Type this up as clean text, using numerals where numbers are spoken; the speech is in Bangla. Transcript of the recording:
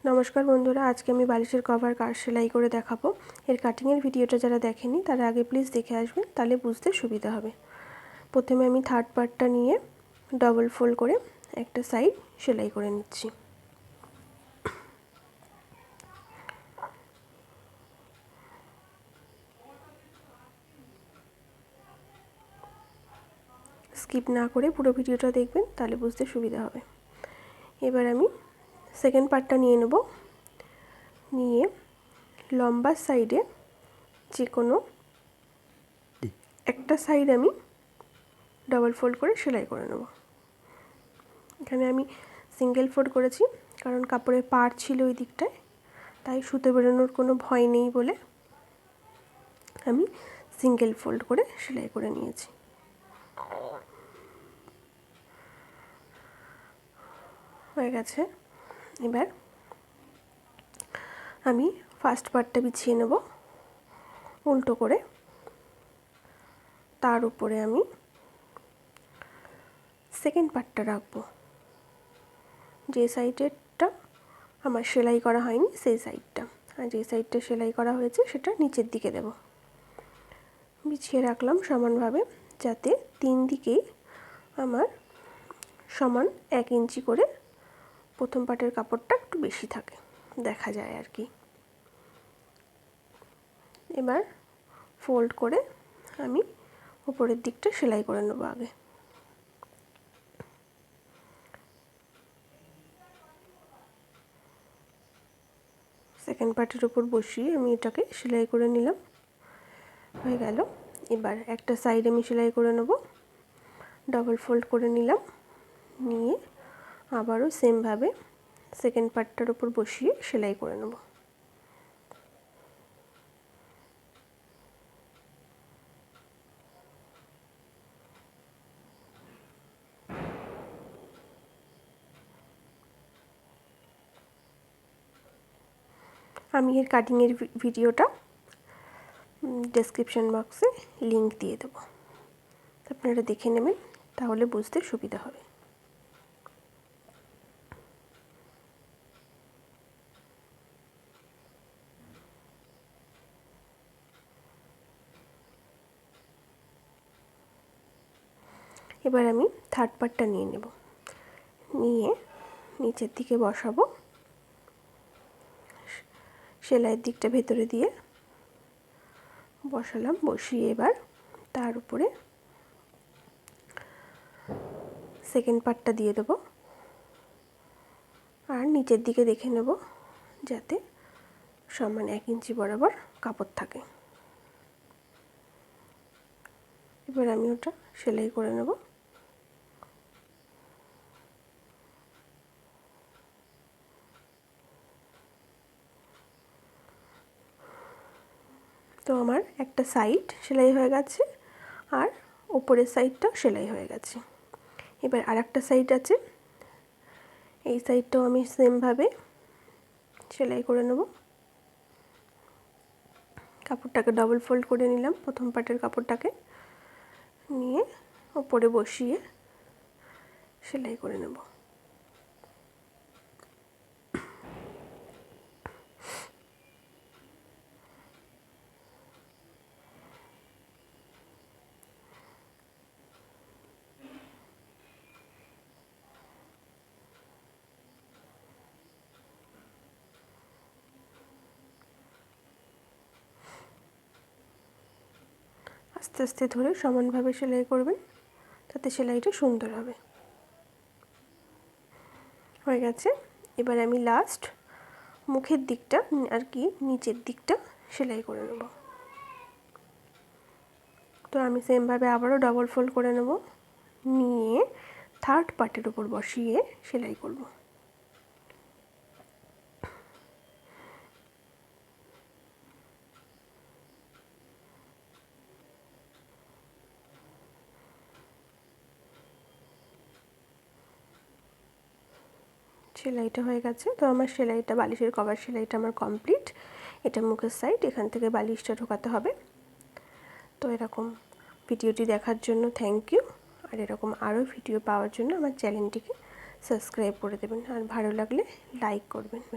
नमस्कार बंधुरा, आज के बालिशेर कवर काट सेलाई करे देखाबो। एर काटिंगेर भिडियोटा जारा देखेनी तारा आगे प्लिज देखे आसबेन, ताहले बुझते सुविधा होबे। प्रथमे आमी थार्ड पार्टटा निये डबल फोल्ड करे एकटा साइड सेलाई करे निচ্ছি। स्किप ना करे पुरो भिडियोटा देखबेन, ताहले बुझते सुविधा होबे। एबार आमी सेकेंड पार्टटा निये नेब। निये लम्बा साइडे जे कोनो একটা সাইড আমি ডবল ফোল্ড করে সেলাই করে নেব। এখানে আমি সিঙ্গেল ফোল্ড করেছি কারণ কাপড়ের পাড় ছিল ওই দিকটায়, তাই সুতো বেরোনোর কোনো ভয় নেই বলে আমি সিঙ্গেল ফোল্ড করে সেলাই করে নিয়েছি। হয়ে গেছে। এবার আমি ফার্স্ট পার্টটা বিছিয়ে নেব উল্টো করে। তার উপরে আমি সেকেন্ড পার্টটা রাখবো। যে সাইডেরটা আমার সেলাই করা হয়নি সেই সাইডটা, আর যে সাইডটা সেলাই করা হয়েছে সেটা নিচের দিকে দেব। বিছিয়ে রাখলাম সমানভাবে, যাতে তিন দিকেই আমার সমান 1 ইঞ্চি করে প্রথম পার্টের কাপড়টা একটু বেশি থাকে, দেখা যায় আর কি। এবার ফোল্ড করে আমি উপরের দিকটা সেলাই করে নেব আগে। সেকেন্ড পার্টের উপর বসিয়ে আমি এটাকে সেলাই করে নিলাম, হয়ে গেল। এবার একটা সাইড আমি সেলাই করে নেব, ডবল ফোল্ড করে নিলাম, নিয়ে আবারও সেমভাবে সেকেন্ড পার্টটার উপর বসিয়ে সেলাই করে নেব। আমি এর কাটিংয়ের ভিডিওটা ডেসক্রিপশন বক্সে লিংক দিয়ে দেব, আপনারা দেখে নেবেন, তাহলে বুঝতে সুবিধা হবে। এবার আমি থার্ড পার্টটা নিয়ে নেব, নিয়ে নিচের দিকে বসাবো, সেলাইয়ের দিকটা ভেতরে দিয়ে বসালাম। বসিয়ে এবার তার উপরে সেকেন্ড পার্টটা দিয়ে দেবো, আর নিচের দিকে দেখে নেব যাতে সমান 1 ইঞ্চি বরাবর কাপড় থাকে। এবার আমি ওটা সেলাই করে নেব। তো আমার একটা সাইড সেলাই হয়ে গেছে, আর উপরের সাইডটা সেলাই হয়ে গেছে। এবার আরেকটা সাইড আছে, এই সাইডটাও আমি সেমভাবে সেলাই করে নেব। কাপড়টাকে ডবল ফোল্ড করে নিলাম, প্রথম পার্টের কাপড়টাকে নিয়ে উপরে বসিয়ে সেলাই করে নেব। আস্তে আস্তে ধরে সমানভাবে সেলাই করবেন, তাতে সেলাইটা সুন্দর হবে। হয়ে গেছে। এবার আমি লাস্ট মুখের দিকটা আর কি নিচের দিকটা সেলাই করে নেব। তো আমি সেমভাবে আবারও ডবল ফোল্ড করে নেব, নিয়ে থার্ড পার্টের উপর বসিয়ে সেলাই করব। সেলাইটা হয়ে গেছে। তো আমার সেলাইটা, বালিশের কভার সেলাইটা আমার কমপ্লিট। এটা মুখের সাইড, এখান থেকে বালিশটা ঢোকাতে হবে। তো এরকম ভিডিওটি দেখার জন্য থ্যাংক ইউ। আর এরকম আরও ভিডিও পাওয়ার জন্য আমার চ্যানেলটিকে সাবস্ক্রাইব করে দেবেন, আর ভালো লাগলে লাইক করবেন।